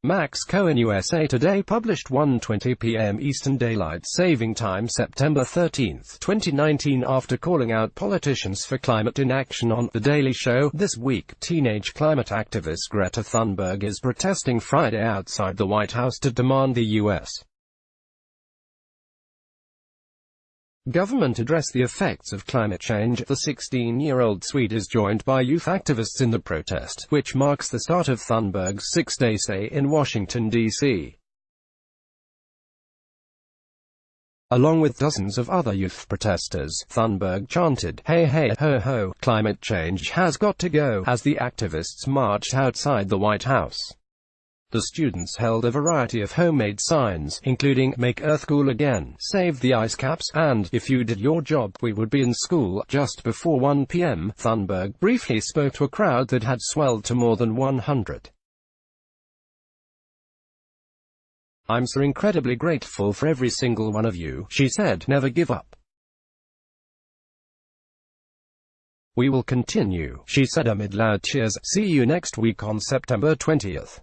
Max Cohen USA Today published 1:20 p.m. Eastern Daylight Saving Time September 13, 2019 after calling out politicians for climate inaction on The Daily Show. This week, teenage climate activist Greta Thunberg is protesting Friday outside the White House to demand the U.S. government address the effects of climate change. The 16-year-old Swede is joined by youth activists in the protest, which marks the start of Thunberg's six-day stay in Washington, D.C. Along with dozens of other youth protesters, Thunberg chanted, "Hey hey ho ho, climate change has got to go," as the activists marched outside the White House. The students held a variety of homemade signs, including, "Make Earth cool again," "Save the ice caps," and, "If you did your job, we would be in school." Just before 1 p.m., Thunberg briefly spoke to a crowd that had swelled to more than 100. "I'm so incredibly grateful for every single one of you," she said. "Never give up. We will continue," she said amid loud cheers. "See you next week on September 20th.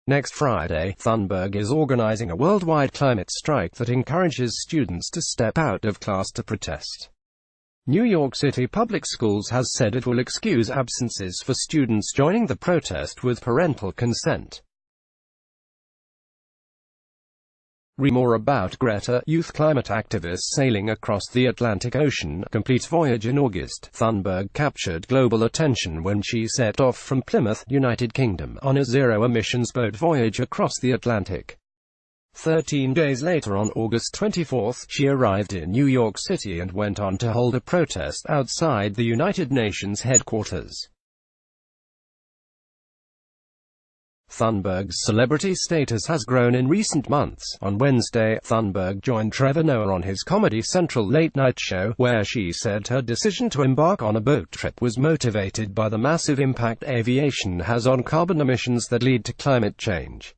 Next Friday, Thunberg is organizing a worldwide climate strike that encourages students to step out of class to protest. New York City Public Schools has said it will excuse absences for students joining the protest with parental consent. Read more about Greta, youth climate activist sailing across the Atlantic Ocean, complete voyage in August. Thunberg captured global attention when she set off from Plymouth, United Kingdom, on a zero-emissions boat voyage across the Atlantic. 13 days later, on August 24, she arrived in New York City and went on to hold a protest outside the United Nations headquarters. Thunberg's celebrity status has grown in recent months. On Wednesday, Thunberg joined Trevor Noah on his Comedy Central late-night show, where she said her decision to embark on a boat trip was motivated by the massive impact aviation has on carbon emissions that lead to climate change.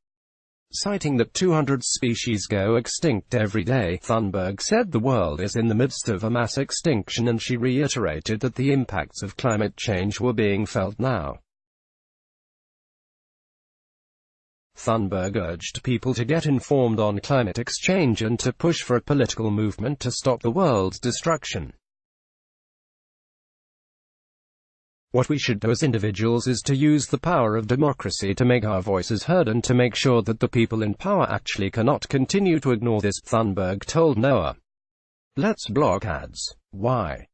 Citing that 200 species go extinct every day, Thunberg said the world is in the midst of a mass extinction, and she reiterated that the impacts of climate change were being felt now. Thunberg urged people to get informed on climate exchange and to push for a political movement to stop the world's destruction. "What we should do as individuals is to use the power of democracy to make our voices heard and to make sure that the people in power actually cannot continue to ignore this," Thunberg told Noah. "Let's block ads. Why?